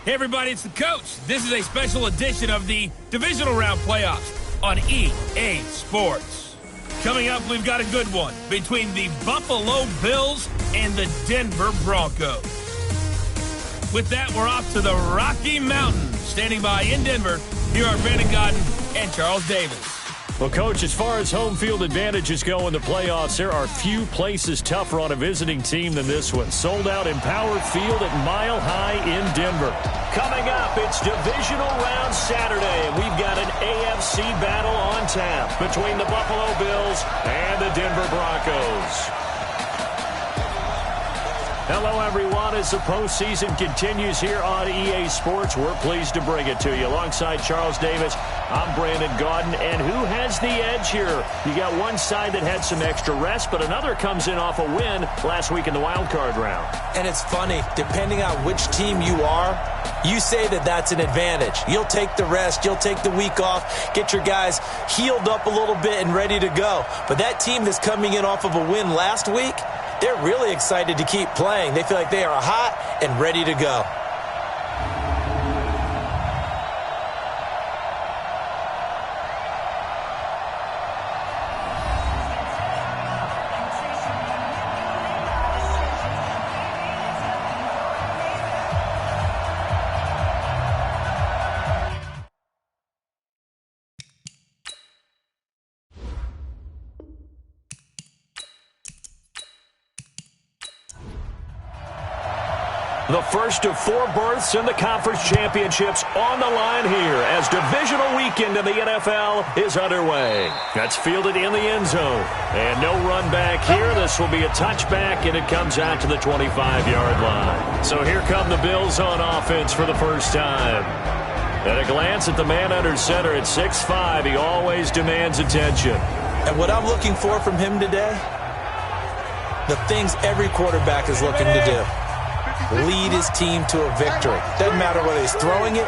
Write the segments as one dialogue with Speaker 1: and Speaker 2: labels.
Speaker 1: Hey everybody, it's the coach. This is a special edition of the Divisional Round Playoffs on EA Sports. Coming up, we've got a good one between the Buffalo Bills and the Denver Broncos. With that, we're off to the Rocky Mountains. Standing by in Denver, here are Brandon Godden and Charles Davis.
Speaker 2: Well, Coach, as far as home field advantages go in the playoffs, there are few places tougher on a visiting team than this one. Sold out Empower Field at Mile High in Denver. Coming up, it's Divisional Round Saturday, and we've got an AFC battle on tap between the Buffalo Bills and the Denver Broncos. Hello, everyone. As the postseason continues here on EA Sports, we're pleased to bring it to you. Alongside Charles Davis, I'm Brandon Gaudin. And who has the edge here? You got one side that had some extra rest, but another comes in off a win last week in the wild card round.
Speaker 3: And it's funny, depending on which team you are, you say that that's an advantage. You'll take the rest, you'll take the week off, get your guys healed up a little bit and ready to go. But that team that's coming in off of a win last week, they're really excited to keep playing. They feel like they are hot and ready to go.
Speaker 2: The first of 4 berths in the conference championships on the line here as divisional weekend in the NFL is underway. That's fielded in the end zone. And no run back here. This will be a touchback, and it comes out to the 25-yard line. So here come the Bills on offense for the first time. At a glance at the man under center at 6'5", he always demands attention.
Speaker 3: And what I'm looking for from him today, the things every quarterback is looking to do. Lead his team to a victory. Doesn't matter whether he's throwing it,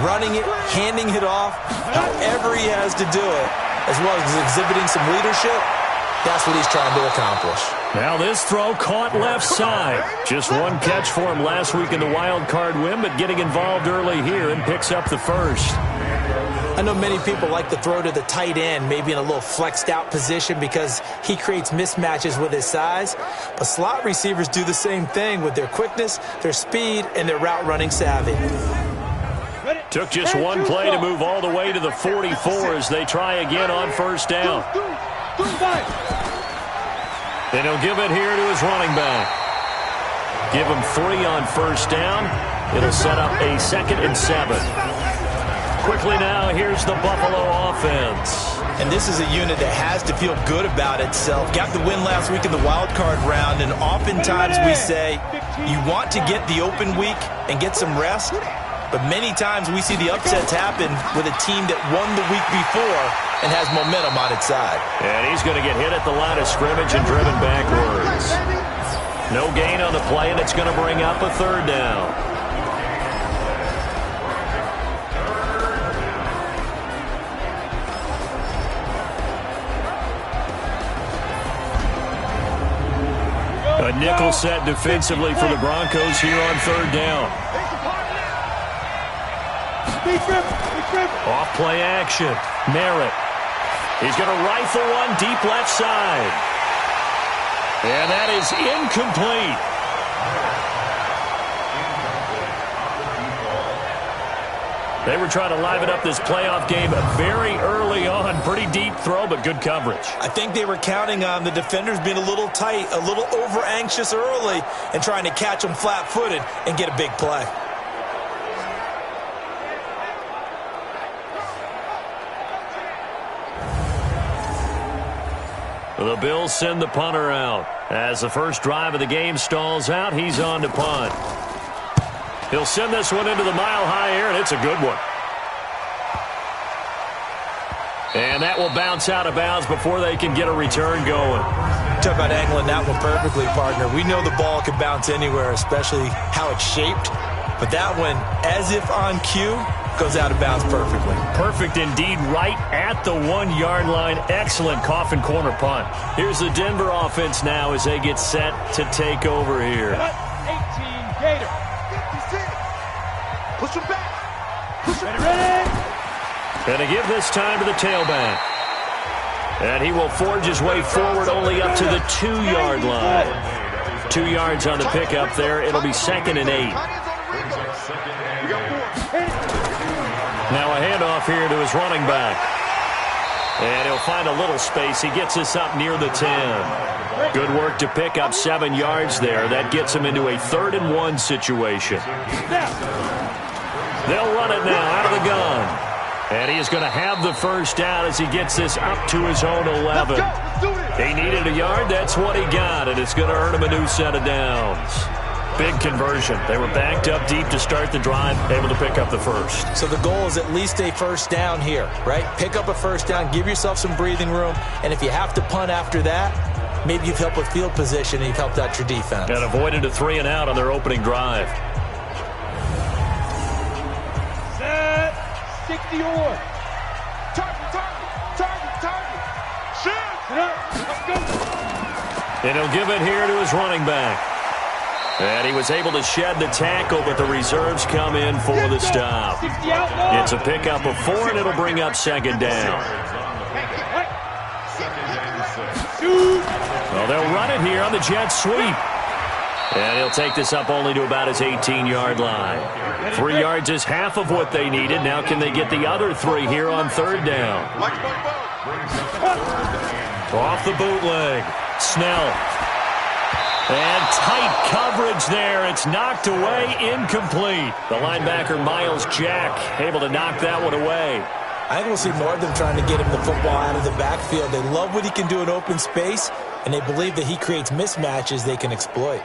Speaker 3: running it, handing it off, however he has to do it, as well as exhibiting some leadership, that's what he's trying to accomplish.
Speaker 2: Now this throw caught left side. Just one catch for him last week in the wild card win, but getting involved early here and picks up the first.
Speaker 3: I know many people like to throw to the tight end, maybe in a little flexed out position because he creates mismatches with his size. But slot receivers do the same thing with their quickness, their speed, and their route running savvy.
Speaker 2: Took just one play to move all the way to the 44 as they try again on first down. Then he'll give it here to his running back. Give him 3 on first down. It'll set up a 2nd and 7. Quickly now, here's the Buffalo offense.
Speaker 3: And this is a unit that has to feel good about itself. Got the win last week in the wild card round, and oftentimes we say you want to get the open week and get some rest, but many times we see the upsets happen with a team that won the week before and has momentum on its side.
Speaker 2: And he's going to get hit at the line of scrimmage and driven backwards. No gain on the play, and it's going to bring up a 3rd down. A nickel set defensively for the Broncos here on 3rd down. Off play action. Merritt. He's going to rifle one deep left side. And that is incomplete. They were trying to liven up this playoff game very early on. Pretty deep throw, but good coverage.
Speaker 3: I think they were counting on the defenders being a little tight, a little over-anxious early, and trying to catch them flat-footed and get a big play.
Speaker 2: The Bills send the punter out. As the first drive of the game stalls out, he's on to punt. He'll send this one into the mile-high air, and it's a good one. And that will bounce out of bounds before they can get a return going.
Speaker 3: Talk about angling that one perfectly, partner. We know the ball can bounce anywhere, especially how it's shaped. But that one, as if on cue, goes out of bounds perfectly.
Speaker 2: Perfect indeed, right at the 1-yard line. Excellent coffin corner punt. Here's the Denver offense now as they get set to take over here.
Speaker 4: 18 Gator.
Speaker 2: And to give this time to the tailback. And he will forge his way forward only up to the 2-yard line. 2 yards on the pickup there. It'll be 2nd and 8. Now a handoff here to his running back. And he'll find a little space. He gets this up near the 10. Good work to pick up 7 yards there. That gets him into a 3rd and 1 situation. They'll run it now out of the gun. And he is going to have the first down as he gets this up to his own 11. He needed a yard. That's what he got. And it's going to earn him a new set of downs. Big conversion. They were backed up deep to start the drive, able to pick up the first.
Speaker 3: So the goal is at least a first down here, right? Pick up a first down, give yourself some breathing room, and if you have to punt after that, maybe you've helped with field position and you've helped out your defense.
Speaker 2: And avoided a 3 and out on their opening drive.
Speaker 4: Set, 60 or target. Shoot! Let's go.
Speaker 2: And he'll give it here to his running back. And he was able to shed the tackle, but the reserves come in for the stop. It's a pickup of 4, and it'll bring up 2nd down. Well, they'll run it here on the jet sweep. And he'll take this up only to about his 18-yard line. 3 yards is half of what they needed. Now can they get the other 3 here on 3rd down? Off the bootleg. Snell. And tight coverage there. It's knocked away, incomplete. The linebacker, Miles Jack, able to knock that one away.
Speaker 3: I think we'll see more of them trying to get him the football out of the backfield. They love what he can do in open space, and they believe that he creates mismatches they can exploit.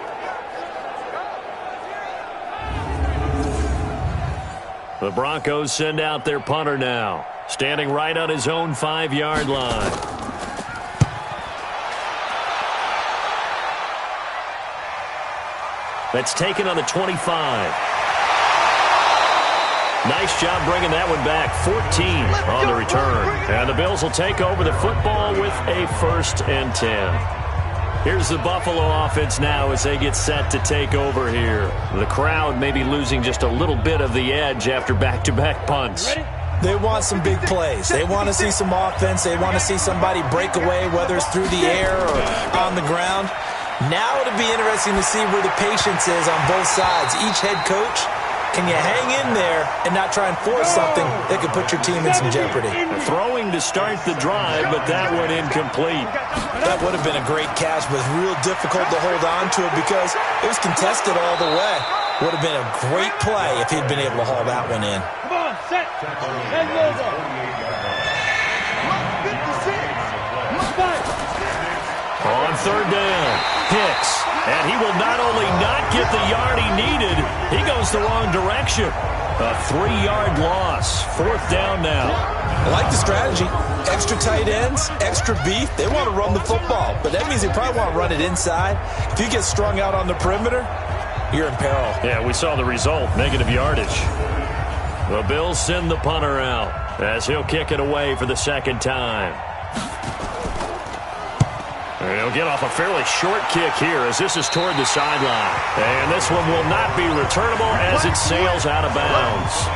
Speaker 2: The Broncos send out their punter now, standing right on his own 5-yard line. That's taken on the 25. Nice job bringing that one back. 14 on the return. And the Bills will take over the football with a 1st and 10. Here's the Buffalo offense now as they get set to take over here. The crowd may be losing just a little bit of the edge after back-to-back punts.
Speaker 3: They want some big plays. They want to see some offense. They want to see somebody break away, whether it's through the air or on the ground. Now it'll be interesting to see where the patience is on both sides. Each head coach, can you hang in there and not try and force something that could put your team in some jeopardy?
Speaker 2: Throwing to start the drive, but that one incomplete.
Speaker 3: That would have been a great catch, but it's real difficult to hold on to it because it was contested all the way. Would have been a great play if he'd been able to haul that one in.
Speaker 4: Come on, set. Head logo.
Speaker 2: On 3rd down, Hicks. And he will not only not get the yard he needed, he goes the wrong direction. A 3-yard loss. 4th down now.
Speaker 3: I like the strategy. Extra tight ends, extra beef. They want to run the football, but that means they probably want to run it inside. If you get strung out on the perimeter, you're in peril.
Speaker 2: Yeah, we saw the result, negative yardage. The Bills send the punter out as he'll kick it away for the 2nd time. And he'll get off a fairly short kick here as this is toward the sideline. And this one will not be returnable as it sails out of bounds.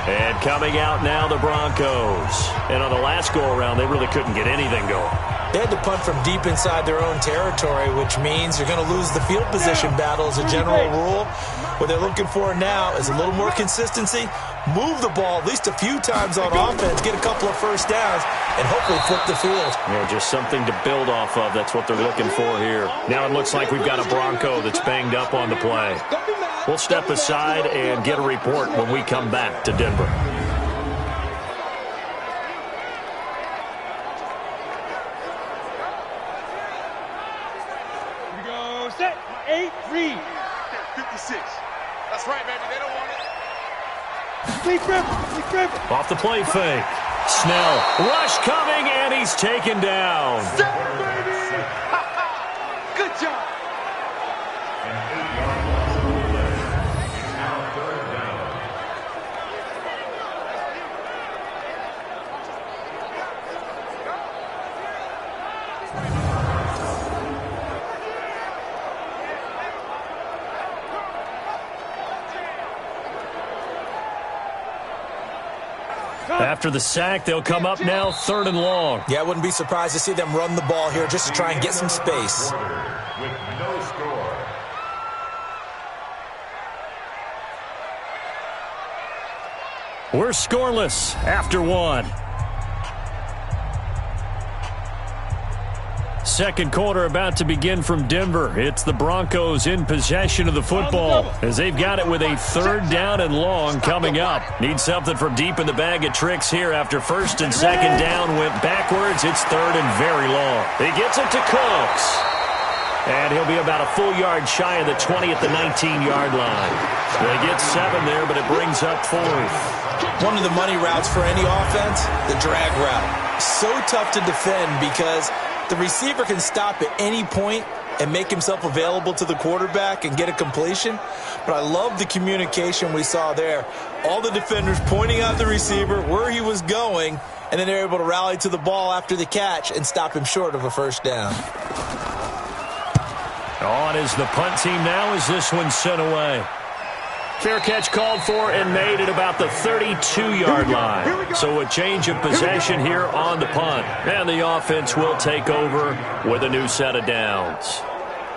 Speaker 2: And coming out now, the Broncos. And on the last go-around, they really couldn't get anything going.
Speaker 3: They had to punt from deep inside their own territory, which means you're going to lose the field position battle as a general rule. What they're looking for now is a little more consistency, move the ball at least a few times on offense, get a couple of first downs, and hopefully flip the field.
Speaker 2: Yeah, just something to build off of. That's what they're looking for here. Now it looks like we've got a Bronco that's banged up on the play. We'll step aside and get a report when we come back to Denver.
Speaker 4: Here we go, set. 8, read.
Speaker 5: 56. That's right, baby. They don't want it.
Speaker 4: Please grip.
Speaker 2: Off the play fake. Snell. Rush coming, and he's taken down.
Speaker 5: Seven, baby. Good job.
Speaker 2: After the sack, they'll come up now 3rd and long.
Speaker 3: Yeah, I wouldn't be surprised to see them run the ball here just to try and get some space.
Speaker 6: With no score.
Speaker 2: We're scoreless after 1. Second quarter about to begin from Denver. It's the Broncos in possession of the football as they've got it with a 3rd down and long coming up. Need something from deep in the bag of tricks here after 1st and 2nd down went backwards. It's 3rd and very long. He gets it to Cooks. And he'll be about a full yard shy of the 20 at the 19-yard line. They get 7 there, but it brings up 4th.
Speaker 3: One of the money routes for any offense, the drag route. So tough to defend because the receiver can stop at any point and make himself available to the quarterback and get a completion. But I love the communication we saw there. All the defenders pointing out the receiver, where he was going, and then they're able to rally to the ball after the catch and stop him short of a 1st down.
Speaker 2: On is the punt team now as this one's sent away. Fair catch called for and made at about the 32-yard line. So a change of possession here on the punt. And the offense will take over with a new set of downs.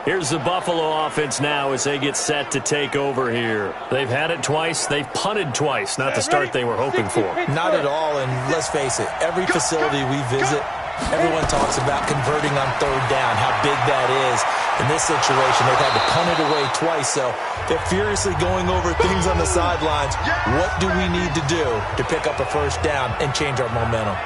Speaker 2: Here's the Buffalo offense now as they get set to take over here. They've had it twice. They've punted twice. Not the start they were hoping for.
Speaker 3: Not at all, and let's face it, every facility we visit, everyone talks about converting on 3rd down, how big that is. In this situation, they've had to punt it away twice, so they're furiously going over things on the sidelines. What do we need to do to pick up a 1st down and change our momentum?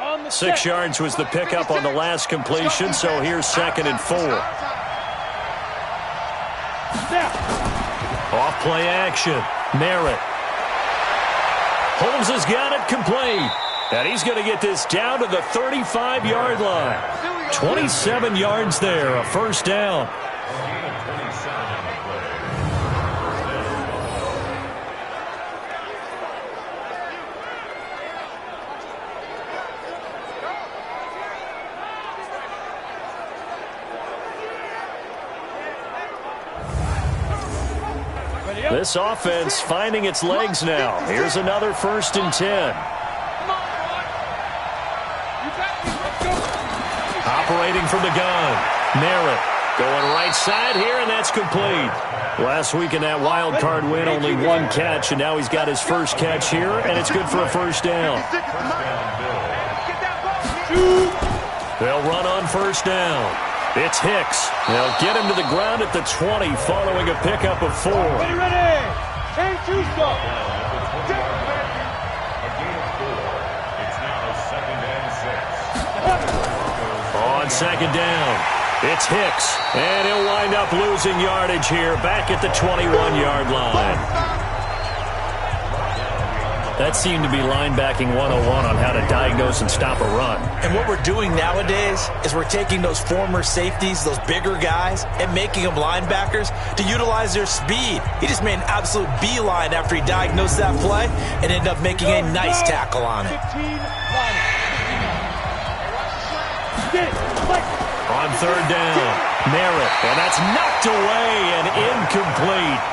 Speaker 4: On the
Speaker 2: 6
Speaker 4: set.
Speaker 2: yards was the pickup on the last completion, so here's 2nd and 4. Off play action. Merritt. Holmes has got it complete. And he's going to get this down to the 35-yard line. 27 yards there, a 1st down. This offense finding its legs now. Here's another 1st and 10. Operating from the gun. Merritt going right side here, and that's complete. Last week in that wild card win, only 1 catch, and now he's got his 1st catch here, and it's good for a 1st down. They'll run on 1st down. It's Hicks. They'll get him to the ground at the 20 following a pickup of 4.
Speaker 4: Ready. Change to stop.
Speaker 2: On 2nd down, it's Hicks, and he'll wind up losing yardage here back at the 21-yard line. That seemed to be linebacking 101 on how to diagnose and stop a run.
Speaker 3: And what we're doing nowadays is we're taking those former safeties, those bigger guys, and making them linebackers to utilize their speed. He just made an absolute beeline after he diagnosed that play and ended up making a nice tackle on it.
Speaker 2: On 3rd down, Merritt, and that's knocked away and incomplete.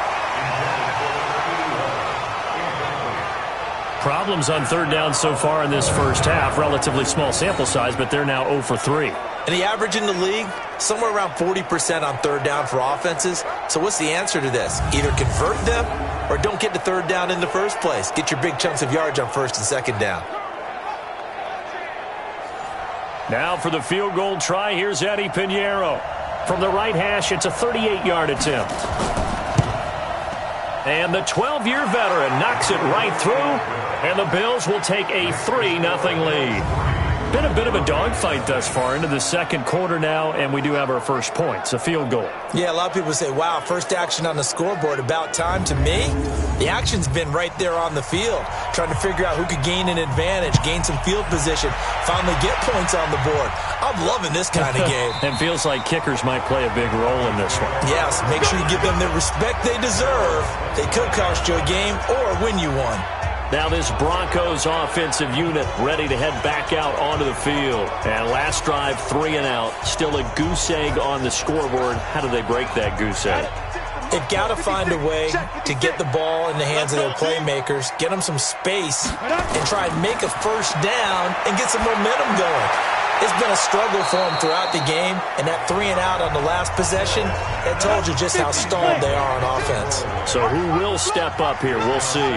Speaker 2: Problems on 3rd down so far in this 1st half. Relatively small sample size, but they're now 0 for 3.
Speaker 3: And the average in the league, somewhere around 40% on 3rd down for offenses. So what's the answer to this? Either convert them or don't get to 3rd down in the first place. Get your big chunks of yards on 1st and 2nd down.
Speaker 2: Now for the field goal try, here's Eddie Pinheiro. From the right hash, it's a 38-yard attempt. And the 12-year veteran knocks it right through, and the Bills will take a 3-0 lead. Been a bit of a dogfight thus far into the 2nd quarter now, and we do have our first points, a field goal.
Speaker 3: Yeah, a lot of people say, wow, first action on the scoreboard, about time. To me, the action's been right there on the field, trying to figure out who could gain an advantage, gain some field position, finally get points on the board. I'm loving this kind of game.
Speaker 2: And feels like kickers might play a big role in this one.
Speaker 3: Yes, make sure you give them the respect they deserve. They could cost you a game or win you one.
Speaker 2: Now this Broncos offensive unit ready to head back out onto the field. And last drive, 3 and out. Still a goose egg on the scoreboard. How do they break that goose egg?
Speaker 3: They've got to find a way to get the ball in the hands of their playmakers, get them some space, and try and make a first down and get some momentum going. It's been a struggle for them throughout the game, and that 3 and out on the last possession, that told you just how stalled they are on offense.
Speaker 2: So who will step up here? We'll see.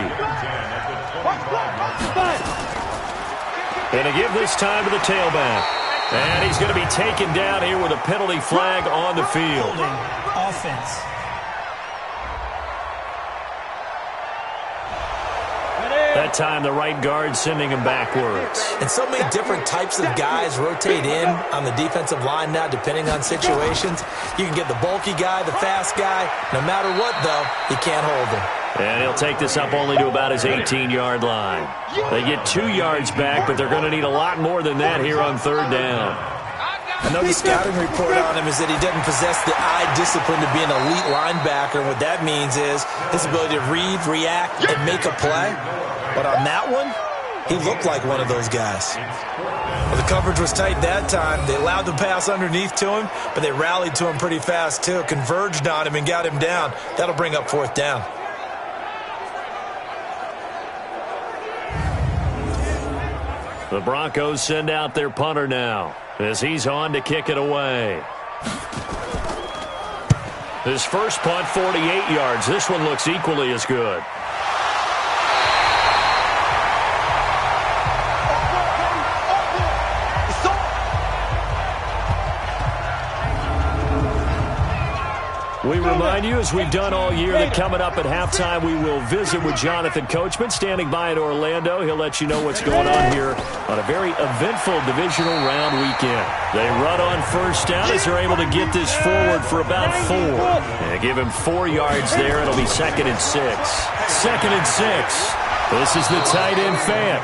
Speaker 2: And to give this time to the tailback. And he's going to be taken down here with a penalty flag on the field.
Speaker 7: Offense.
Speaker 2: That time, the right guard sending him backwards.
Speaker 3: And so many different types of guys rotate in on the defensive line now, depending on situations. You can get the bulky guy, the fast guy. No matter what, though, you can't hold him.
Speaker 2: And he'll take this up only to about his 18-yard line. They get 2 yards back, but they're going to need a lot more than that here on 3rd down.
Speaker 3: I know the scouting report on him is that he doesn't possess the eye discipline to be an elite linebacker. And what that means is his ability to read, react, and make a play. But on that one, he looked like one of those guys. Well, the coverage was tight that time. They allowed the pass underneath to him, but they rallied to him pretty fast, too. Converged on him and got him down. That'll bring up 4th down.
Speaker 2: The Broncos send out their punter now as he's on to kick it away. His first punt, 48 yards. This one looks equally as good. We remind you, as we've done all year, that coming up at halftime, we will visit with Jonathan Coachman, standing by in Orlando. He'll let you know what's going on here on a very eventful divisional round weekend. They run on first down as they're able to get this forward for about 4. And give him 4 yards there. It'll be 2nd and 6. 2nd and 6. This is the tight end fan.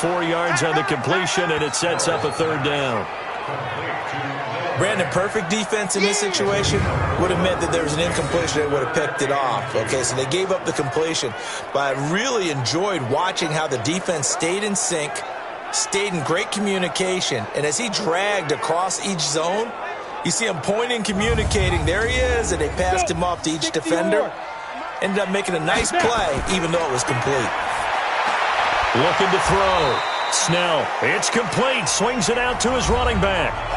Speaker 2: 4 yards on the completion, and it sets up a 3rd down.
Speaker 3: Brandon, perfect defense in this situation would have meant that there was an incompletion that would have picked it off. Okay, so they gave up the completion. But I really enjoyed watching how the defense stayed in sync, stayed in great communication. And as he dragged across each zone, you see him pointing, communicating. There he is, and they passed him off to each defender. Ended up making a nice play, even though it was complete.
Speaker 2: Looking to throw. Snell, it's complete. Swings it out to his running back.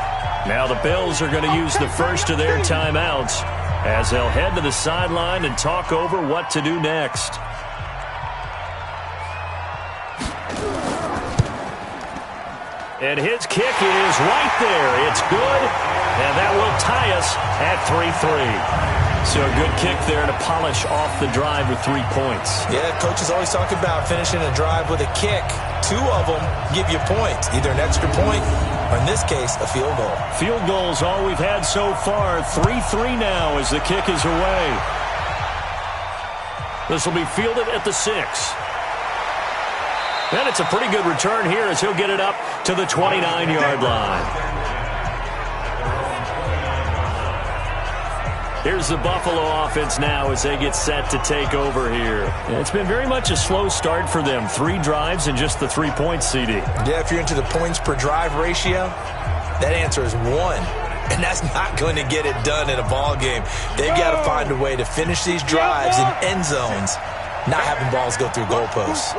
Speaker 2: Now the Bills are going to use the first of their timeouts as they'll head to the sideline and talk over what to do next. And his kick is right there. It's good, and that will tie us at 3-3. So a good kick there to polish off the drive with 3 points.
Speaker 3: Yeah, coach is always talking about finishing a drive with a kick. 2 of them give you points, either an extra point or, in this case, a field goal.
Speaker 2: Field goals all we've had so far. 3-3 now as the kick is away. This will be fielded at the 6. And it's a pretty good return here as he'll get it up to the 29-yard line. Here's the Buffalo offense now as they get set to take over here. It's been very much a slow start for them. 3 drives and just the 3 points, CD.
Speaker 3: Yeah, if you're into the points per drive ratio, that answer is 1. And that's not going to get it done in a ball game. They've got to find a way to finish these drives in end zones, not having balls go through goalposts.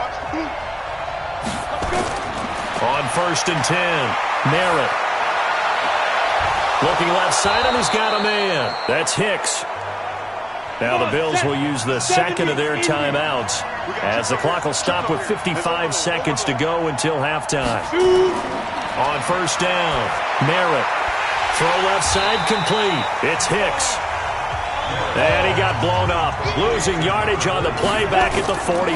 Speaker 2: On 1st and 10, Merritt. Looking left side, and he's got a man. That's Hicks. Now the Bills will use the second of their timeouts as the clock will stop with 55 seconds to go until halftime. On 1st down, Merritt. Throw left side complete. It's Hicks. And he got blown up. Losing yardage on the play back at the 44.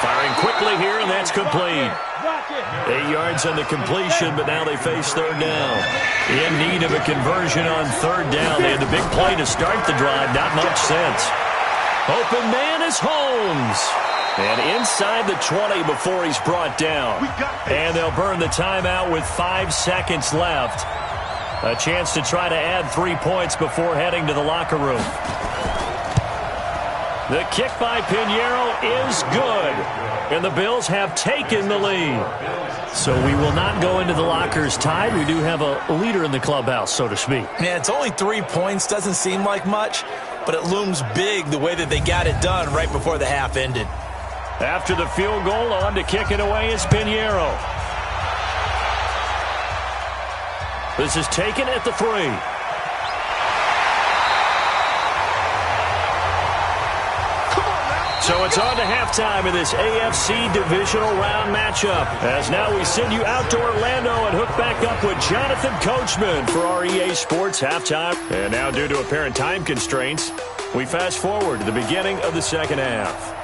Speaker 2: Firing quickly here, and that's complete. 8 yards on the completion, but now they face 3rd down. In need of a conversion on 3rd down. They had the big play to start the drive. Not much sense. Open man is Holmes. And inside the 20 before he's brought down. And they'll burn the timeout with 5 seconds left. A chance to try to add 3 points before heading to the locker room. The kick by Pinheiro is good. And the Bills have taken the lead. So we will not go into the lockers tied. We do have a leader in the clubhouse, so to speak.
Speaker 3: Yeah, it's only 3 points. Doesn't seem like much, but it looms big the way that they got it done right before the half ended.
Speaker 2: After the field goal, on to kick it away is Pinheiro. This is taken at the 3. So it's on to halftime in this AFC Divisional Round matchup. As now we send you out to Orlando and hook back up with Jonathan Coachman for our EA Sports Halftime. And now, due to apparent time constraints, we fast forward to the beginning of the second half.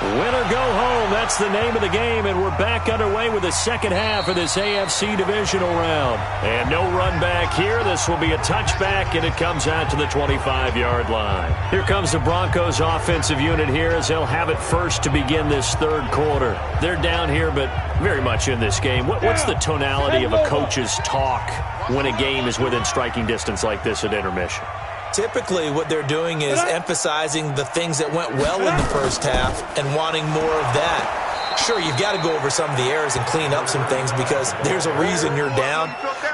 Speaker 2: Win or go home, that's the name of the game, and we're back underway with the second half of this AFC Divisional Round. And no run back here. This will be a touchback, and it comes out to the 25-yard line. Here comes the Broncos offensive unit here as they'll have it first to begin this third quarter. They're down here, but very much in this game. What's the tonality of a coach's talk when a game is within striking distance like this at intermission?
Speaker 3: Typically, what they're doing is emphasizing the things that went well in the first half and wanting more of that. Sure, you've got to go over some of the errors and clean up some things because there's a reason you're down.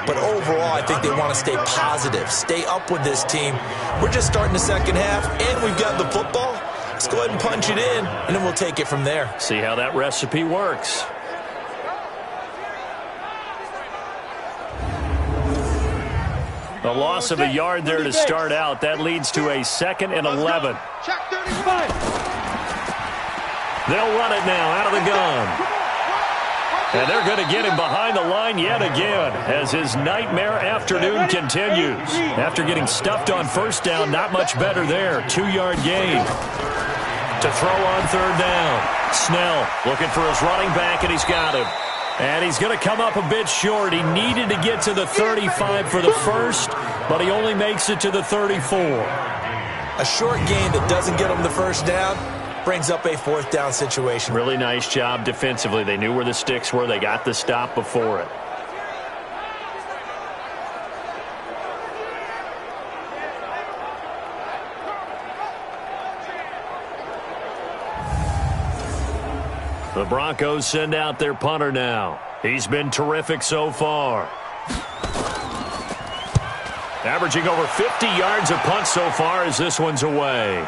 Speaker 3: But overall, I think they want to stay positive, stay up with this team. We're just starting the second half, and we've got the football. Let's go ahead and punch it in, and then we'll take it from there.
Speaker 2: See how that recipe works. A loss of a yard there to start out. That leads to a 2nd and 11. They'll run it now out of the gun. And they're going to get him behind the line yet again as his nightmare afternoon continues. After getting stuffed on first down, not much better there. 2-yard gain. To throw on third down. Snell looking for his running back, and he's got him. And he's going to come up a bit short. He needed to get to the 35 for the first, but he only makes it to the 34.
Speaker 3: A short gain that doesn't get him the first down brings up a 4th down situation.
Speaker 2: Really nice job defensively. They knew where the sticks were. They got the stop before it. The Broncos send out their punter now. He's been terrific so far. Averaging over 50 yards a punt so far as this one's away.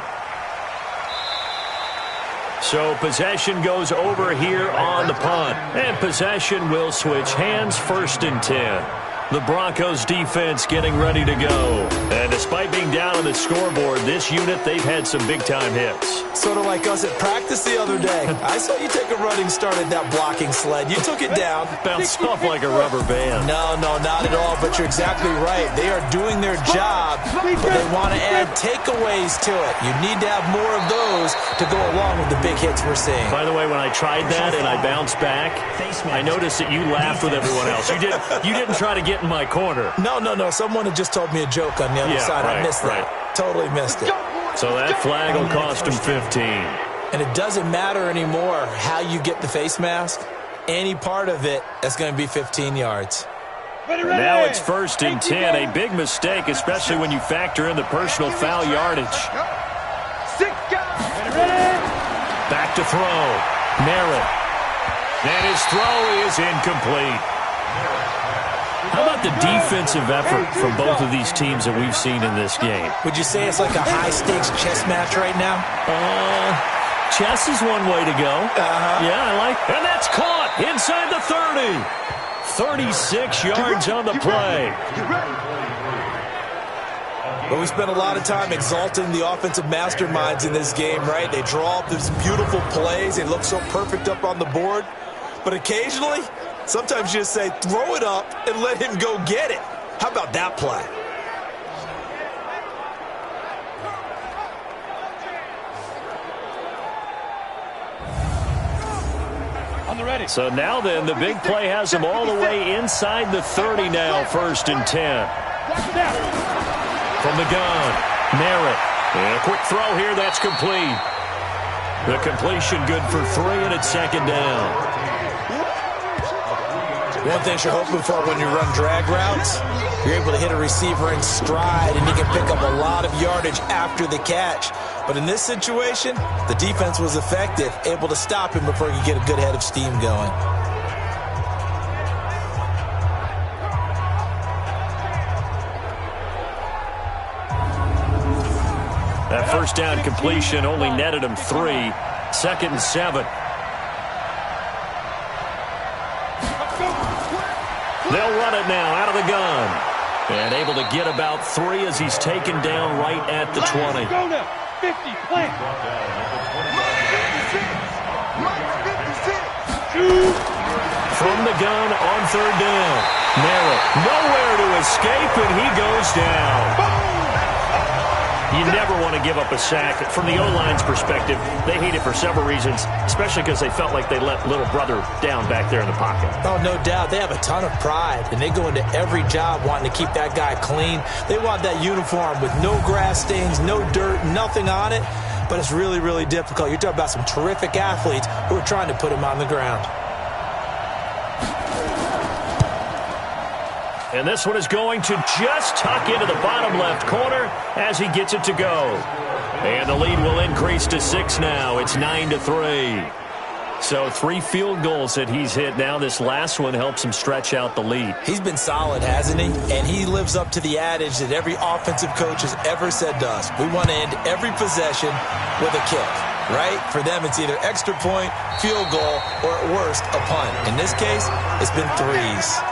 Speaker 2: So possession goes over here on the punt. And possession will switch hands, 1st and 10. The Broncos defense getting ready to go. And despite being down on the scoreboard, this unit, they've had some big-time hits.
Speaker 3: Sort of like us at practice the other day. I saw you take a running start at that blocking sled. You took it down.
Speaker 2: Bounced off like a rubber band.
Speaker 3: No, not at all, but you're exactly right. They are doing their job, but they want to add takeaways to it. You need to have more of those to go along with the big hits we're seeing.
Speaker 2: By the way, when I tried that and I bounced back, I noticed that you laughed with everyone else. You didn't try to get in my corner.
Speaker 3: No. Someone had just told me a joke on the other side.
Speaker 2: Right,
Speaker 3: I missed that. Totally missed it.
Speaker 2: So that flag will cost him 15.
Speaker 3: And it doesn't matter anymore how you get the face mask. Any part of it, that's going to be 15 yards.
Speaker 2: And now it's 1st and 10. A big mistake, especially when you factor in the personal foul yardage. Back to throw. Merritt. And his throw is incomplete. How about the defensive effort from both of these teams that we've seen in this game?
Speaker 3: Would you say it's like a high-stakes chess match right now?
Speaker 2: Chess is one way to go. Yeah, I like it. And that's caught inside the 30. 36 yards on the play.
Speaker 3: But we spent a lot of time exalting the offensive masterminds in this game, right? They draw up these beautiful plays. They look so perfect up on the board. But occasionally, sometimes you just say, throw it up and let him go get it. How about that play?
Speaker 4: On the ready.
Speaker 2: So now then, the big play has them all the way inside the 30 now, 1st and 10. From the gun, Merritt. And a quick throw here, that's complete. The completion good for 3, and it's 2nd down.
Speaker 3: One thing you're hoping for when you run drag routes, you're able to hit a receiver in stride, and you can pick up a lot of yardage after the catch. But in this situation, the defense was effective, able to stop him before he could get a good head of steam going.
Speaker 2: That first down completion only netted him 3. 2nd and 7. They'll run it now out of the gun. And able to get about 3 as he's taken down right at the 20.
Speaker 4: Go now. 50, plant.
Speaker 2: From the gun on 3rd down. Merritt nowhere to escape, and he goes down. You never want to give up a sack. From the O-line's perspective, they hate it for several reasons, especially because they felt like they let little brother down back there in the pocket.
Speaker 3: Oh, no doubt. They have a ton of pride, and they go into every job wanting to keep that guy clean. They want that uniform with no grass stains, no dirt, nothing on it. But it's really, really difficult. You're talking about some terrific athletes who are trying to put him on the ground.
Speaker 2: And this one is going to just tuck into the bottom left corner as he gets it to go. And the lead will increase to 6 now. It's 9-3. So 3 field goals that he's hit now. This last one helps him stretch out the lead.
Speaker 3: He's been solid, hasn't he? And he lives up to the adage that every offensive coach has ever said to us. We want to end every possession with a kick, right? For them, it's either extra point, field goal, or at worst, a punt. In this case, it's been 3s.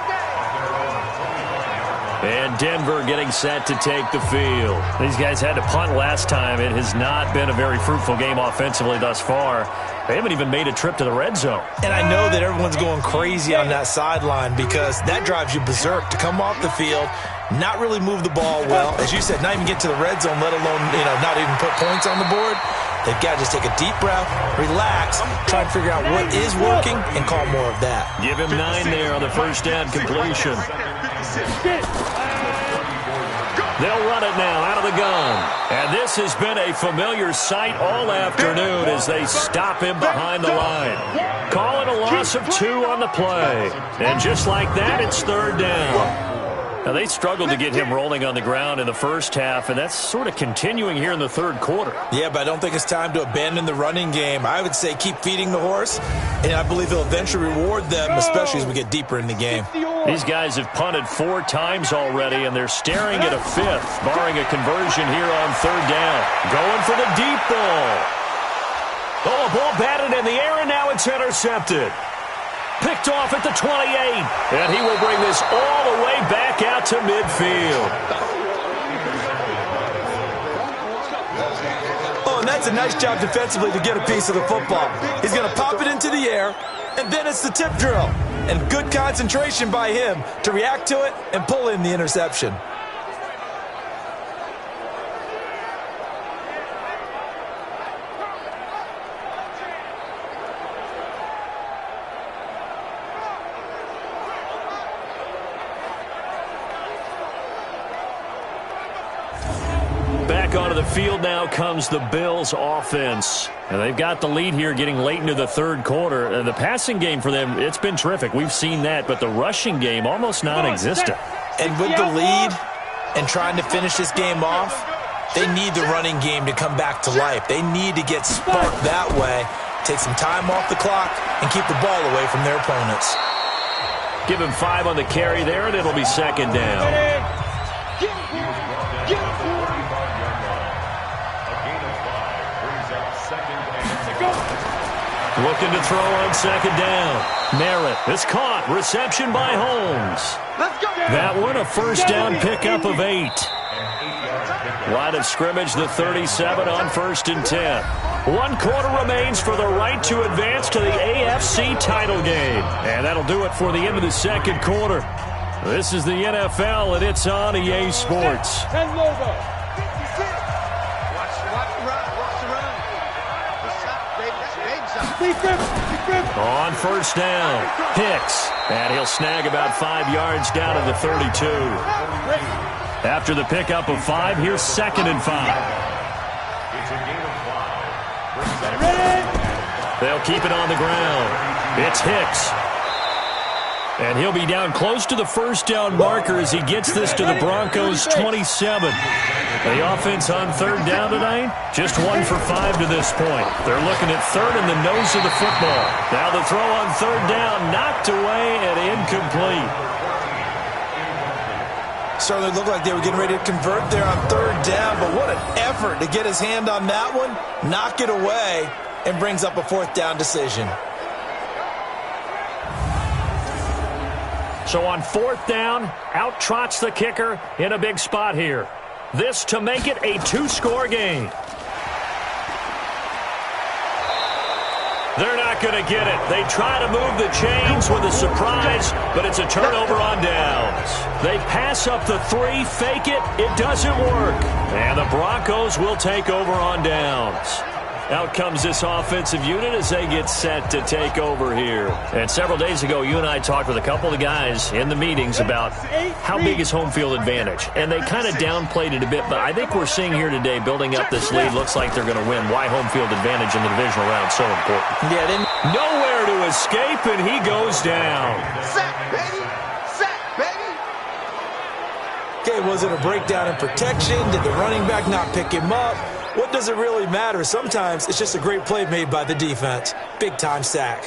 Speaker 2: And Denver getting set to take the field. These guys had to punt last time. It has not been a very fruitful game offensively thus far. They haven't even made a trip to the red zone.
Speaker 3: And I know that everyone's going crazy on that sideline because that drives you berserk to come off the field, not really move the ball well. As you said, not even get to the red zone, let alone, not even put points on the board. They've got to just take a deep breath, relax, try and figure out what is working, and call more of that.
Speaker 2: Give him 9 there on the first down completion. They'll run it now out of the gun. And this has been a familiar sight all afternoon as they stop him behind the line. Calling a loss of 2 on the play. And just like that, it's 3rd down. Now, they struggled to get him rolling on the ground in the first half, and that's sort of continuing here in the 3rd quarter.
Speaker 3: Yeah, but I don't think it's time to abandon the running game. I would say keep feeding the horse, and I believe he'll eventually reward them, especially as we get deeper in the game.
Speaker 2: These guys have punted 4 times already, and they're staring at a 5th, barring a conversion here on 3rd down. Going for the deep ball. Oh, a ball batted in the air, and now it's intercepted. Picked off at the 28, and he will bring this all the way back out to midfield.
Speaker 3: Oh, and that's a nice job defensively to get a piece of the football. He's going to pop it into the air, and then it's the tip drill. And good concentration by him to react to it and pull in the interception.
Speaker 2: Back onto the field now comes the Bills offense. And they've got the lead here getting late into the 3rd quarter. The passing game for them, it's been terrific. We've seen that, but the rushing game almost non-existent.
Speaker 3: And with the lead and trying to finish this game off, they need the running game to come back to life. They need to get sparked that way, take some time off the clock, and keep the ball away from their opponents.
Speaker 2: Give him 5 on the carry there, and it'll be 2nd down. Looking to throw on 2nd down. Merritt is caught. Reception by Holmes. That one a first down pickup of 8. Line of scrimmage, the 37 on 1st and 10. 1 quarter remains for the right to advance to the AFC title game. And that'll do it for the end of the 2nd quarter. This is the NFL, and it's on EA Sports. On 1st down, Hicks, and he'll snag about 5 yards down to the 32. After the pickup of 5, here's 2nd and 5. They'll keep it on the ground. It's Hicks. And he'll be down close to the first down marker as he gets this to the Broncos' 27. The offense on third down tonight, just 1 for 5 to this point. They're looking at third in the nose of the football. Now the throw on third down, knocked away and incomplete.
Speaker 3: Certainly looked like they were getting ready to convert there on third down, but what an effort to get his hand on that one, knock it away, and brings up a fourth down decision.
Speaker 2: So on fourth down, out trots the kicker in a big spot here. This to make it a 2-score game. They're not going to get it. They try to move the chains with a surprise, but it's a turnover on downs. They pass up the 3, fake it. It doesn't work. And the Broncos will take over on downs. Out comes this offensive unit as they get set to take over here. And several days ago, you and I talked with a couple of the guys in the meetings about how big is home field advantage. And they kind of downplayed it a bit, but I think we're seeing here today, building up this lead, looks like they're going to win. Why home field advantage in the divisional round so important.
Speaker 3: Yeah,
Speaker 2: nowhere to escape, and he goes down.
Speaker 5: Sack, baby! Sack, baby!
Speaker 3: Okay, was it a breakdown in protection? Did the running back not pick him up? What does it really matter? Sometimes it's just a great play made by the defense. Big-time sack.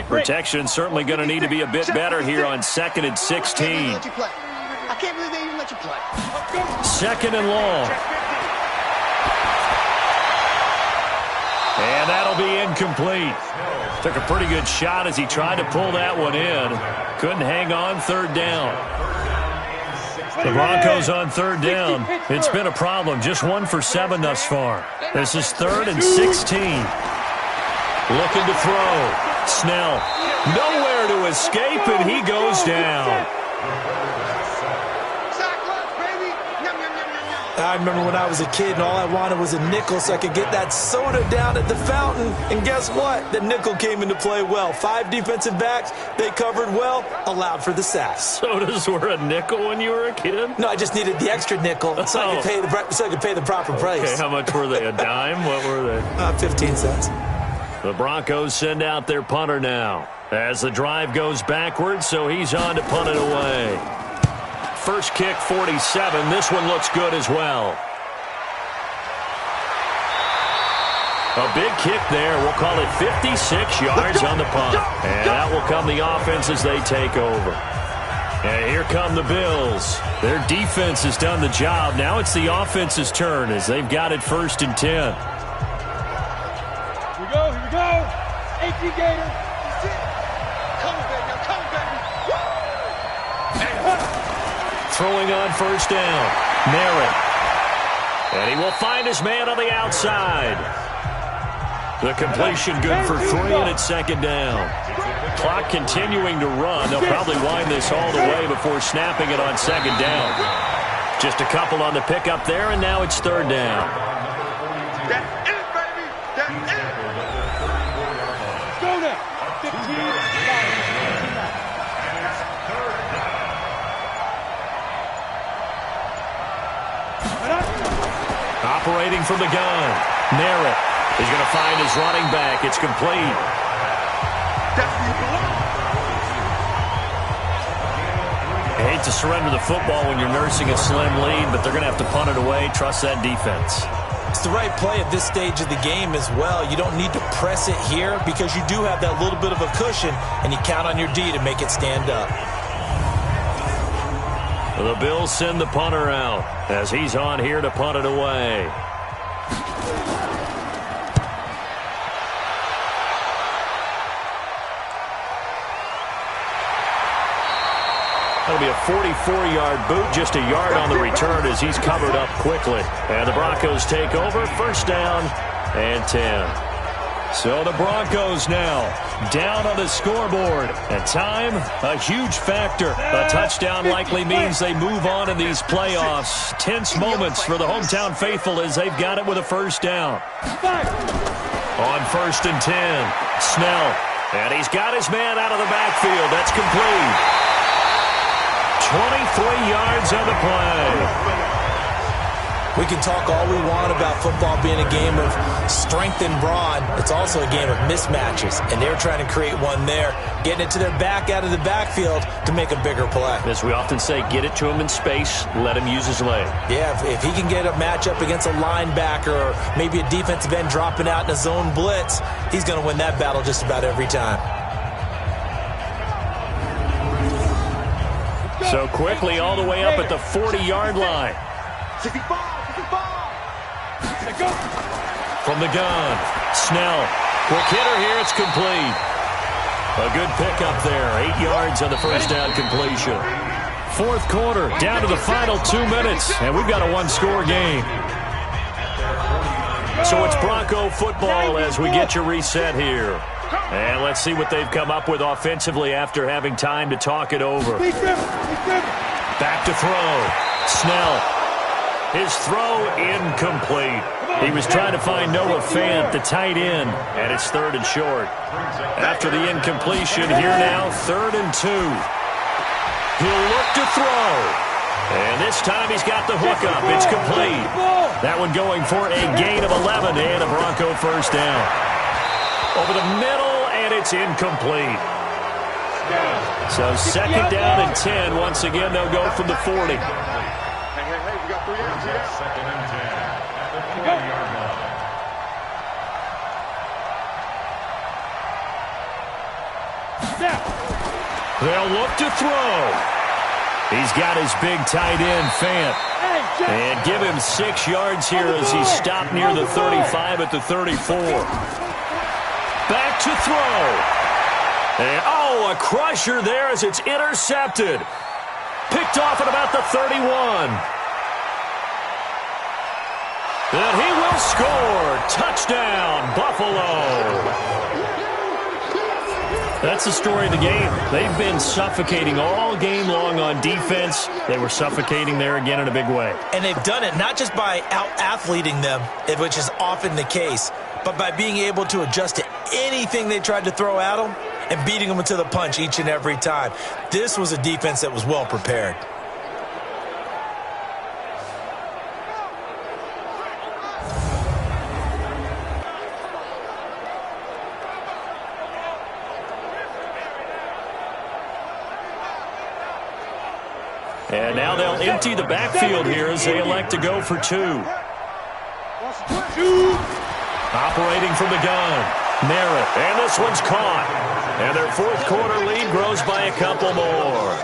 Speaker 2: Protection certainly going to need to be a bit better here on 2nd and 16.
Speaker 5: I can't believe they even let you play.
Speaker 2: 2nd and long. And that'll be incomplete. Took a pretty good shot as he tried to pull that one in. Couldn't hang on third down. The Broncos on third down. It's been a problem. Just 1 for 7 thus far. This is 3rd and 16. Looking to throw. Snell. Nowhere to escape, and he goes down.
Speaker 3: I remember when I was a kid and all I wanted was a nickel so I could get that soda down at the fountain. And guess what? The nickel came into play well. 5 defensive backs, they covered well, allowed for the sacks.
Speaker 2: Sodas were a nickel when you were a kid?
Speaker 3: No, I just needed the extra nickel so I could pay the proper price.
Speaker 2: Okay, how much were they? A dime? What were they?
Speaker 3: 15 cents.
Speaker 2: The Broncos send out their punter now as the drive goes backwards, so he's on to punt it away. First kick, 47. This one looks good as well. A big kick there. We'll call it 56 yards on the punt. And out will come the offense as they take over. And here come the Bills. Their defense has done the job. Now it's the offense's turn as they've got it 1st and 10.
Speaker 4: Here we go, here we go. 18 Gator.
Speaker 2: Throwing on first down. Merritt. And he will find his man on the outside. The completion good for 3, and it's 2nd down. Clock continuing to run. They'll probably wind this all the way before snapping it on 2nd down. Just a couple on the pickup there, and now it's 3rd down.
Speaker 5: That's it, baby! That's it!
Speaker 4: Go now. 15.
Speaker 2: Operating from the gun. Merritt is going to find his running back. It's complete. I hate to surrender the football when you're nursing a slim lead, but they're going to have to punt it away. Trust that defense.
Speaker 3: It's the right play at this stage of the game as well. You don't need to press it here because you do have that little bit of a cushion, and you count on your D to make it stand up.
Speaker 2: The Bills send the punter out as he's on here to punt it away. That'll be a 44-yard boot, just a yard on the return as he's covered up quickly. And the Broncos take over, 1st down and 10. So the Broncos now down on the scoreboard. And time, a huge factor. A touchdown likely means they move on in these playoffs. Tense moments for the hometown faithful as they've got it with a 1st down. On 1st and 10, Snell. And he's got his man out of the backfield. That's complete. 23 yards on the play.
Speaker 3: We can talk all we want about football being a game of strength and brawn. It's also a game of mismatches, and they're trying to create one there, getting it to their back out of the backfield to make a bigger play.
Speaker 2: As we often say, get it to him in space, let him use his leg.
Speaker 3: Yeah, if he can get a matchup against a linebacker or maybe a defensive end dropping out in a zone blitz, he's going to win that battle just about every time.
Speaker 2: So quickly all the way up at the 40-yard line.
Speaker 5: 65.
Speaker 2: From the gun, Snell. Quick hitter here, it's complete. A good pickup there, 8 yards on the first down completion. Fourth quarter, down to the final 2 minutes, and we've got a one-score game. So it's Bronco football as we get you reset here. And let's see what they've come up with offensively after having time to talk it over. Back to throw. Snell. His throw incomplete. He was trying to find Noah Fant, the tight end, and it's 3rd and short. After the incompletion, here now, 3rd and 2. He'll look to throw. And this time he's got the hook up. It's complete. That one going for a gain of 11 and a Bronco first down. Over the middle, and it's incomplete. So 2nd down and 10. Once again, they'll go from the 40.
Speaker 5: We got 3 downs here.
Speaker 6: 2nd and 10 at the 40-yard line.
Speaker 2: They'll look to throw. He's got his big tight end, Fant. And give him 6 yards here as he stopped near the 35 at the 34. Back to throw. And, a crusher there as it's intercepted. Picked off at about the 31. And he will score. Touchdown, Buffalo. That's the story of the game. They've been suffocating all game long on defense. They were suffocating there again in a big way.
Speaker 3: And they've done it not just by out-athleting them, which is often the case, but by being able to adjust to anything they tried to throw at them and beating them to the punch each and every time. This was a defense that was well prepared.
Speaker 2: And now they'll empty the backfield here as they elect to go for 2. Operating from the gun. Merritt, and this one's caught. And their fourth quarter lead grows by a couple more.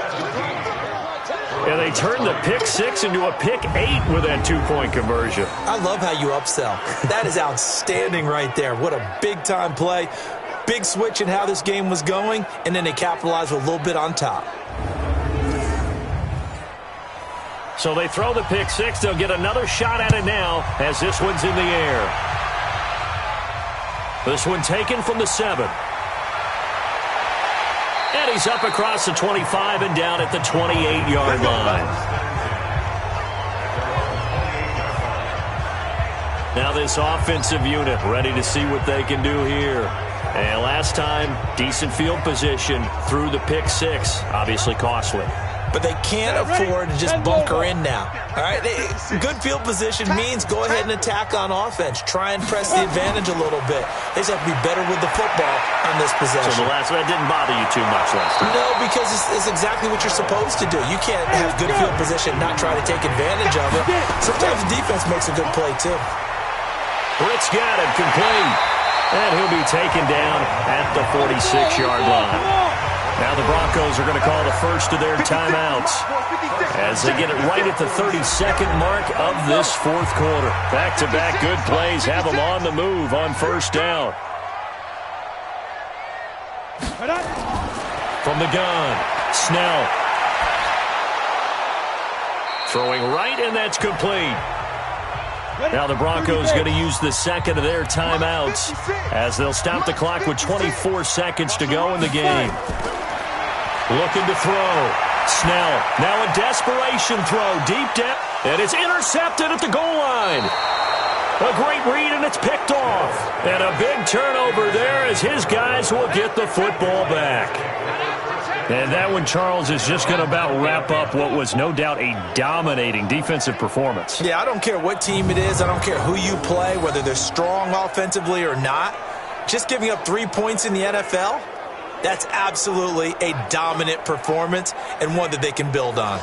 Speaker 2: And they turn the pick 6 into a pick 8 with that 2-point conversion.
Speaker 3: I love how you upsell. That is outstanding right there. What a big-time play. Big switch in how this game was going, and then they capitalized with a little bit on top.
Speaker 2: So they throw the pick 6. They'll get another shot at it now as this one's in the air. This one taken from the 7. And he's up across the 25 and down at the 28-yard line. Now this offensive unit ready to see what they can do here. And last time, decent field position through the pick 6. Obviously costly.
Speaker 3: But they can't afford to just bunker in now. All right, good field position means go ahead and attack on offense. Try and press the advantage a little bit. They just have to be better with the football on this possession.
Speaker 2: So the last one didn't bother you too much last time?
Speaker 3: No, because it's exactly what you're supposed to do. You can't have good field position and not try to take advantage of it. Sometimes the defense makes a good play, too.
Speaker 2: Britt's got it, complete. And he'll be taken down at the 46-yard line. Now the Broncos are going to call the first of their timeouts as they get it right at the 32nd mark of this fourth quarter. Back-to-back good plays have them on the move on first down. From the gun, Snell. Throwing right, and that's complete. Now the Broncos going to use the second of their timeouts as they'll stop the clock with 24 seconds to go in the game. Looking to throw. Snell. Now a desperation throw. Deep down. And it's intercepted at the goal line. A great read, and it's picked off. And a big turnover there as his guys will get the football back. And that one, Charles, is just going to about wrap up what was no doubt a dominating defensive performance.
Speaker 3: Yeah, I don't care what team it is. I don't care who you play, whether they're strong offensively or not. Just giving up 3 points in the NFL, that's absolutely a dominant performance and one that they can build on.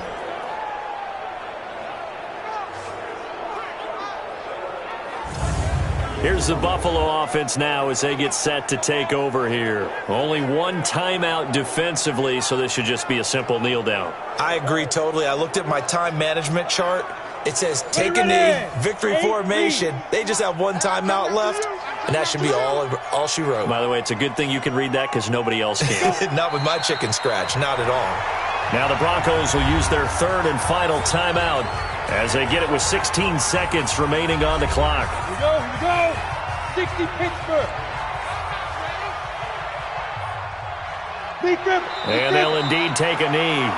Speaker 2: Here's the Buffalo offense now as they get set to take over here. Only one timeout defensively, so this should just be a simple kneel down.
Speaker 3: I agree totally. I looked at my time management chart. It says take a knee, victory formation. They just have one timeout left, and that should be all she wrote.
Speaker 2: By the way, it's a good thing you can read that because nobody else can.
Speaker 3: Not with my chicken scratch, not at all.
Speaker 2: Now the Broncos will use their third and final timeout as they get it with 16 seconds remaining on the clock.
Speaker 4: Here we go. 60 Pittsburgh.
Speaker 2: And they'll indeed take a knee.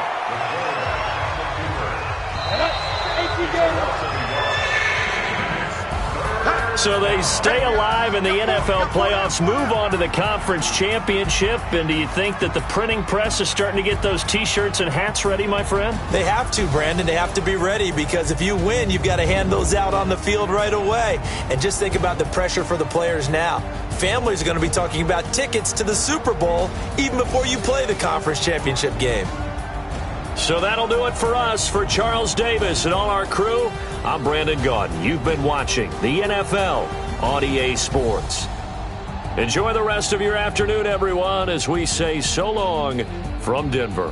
Speaker 2: So they stay alive in the NFL playoffs, move on to the conference championship. And do you think that the printing press is starting to get those T-shirts and hats ready, my friend?
Speaker 3: They have to, Brandon. They have to be ready because if you win, you've got to hand those out on the field right away. And just think about the pressure for the players now. Families are going to be talking about tickets to the Super Bowl even before you play the conference championship game.
Speaker 2: So that'll do it for us. For Charles Davis and all our crew, I'm Brandon Gaudin. You've been watching the NFL on EA Sports. Enjoy the rest of your afternoon, everyone, as we say so long from Denver.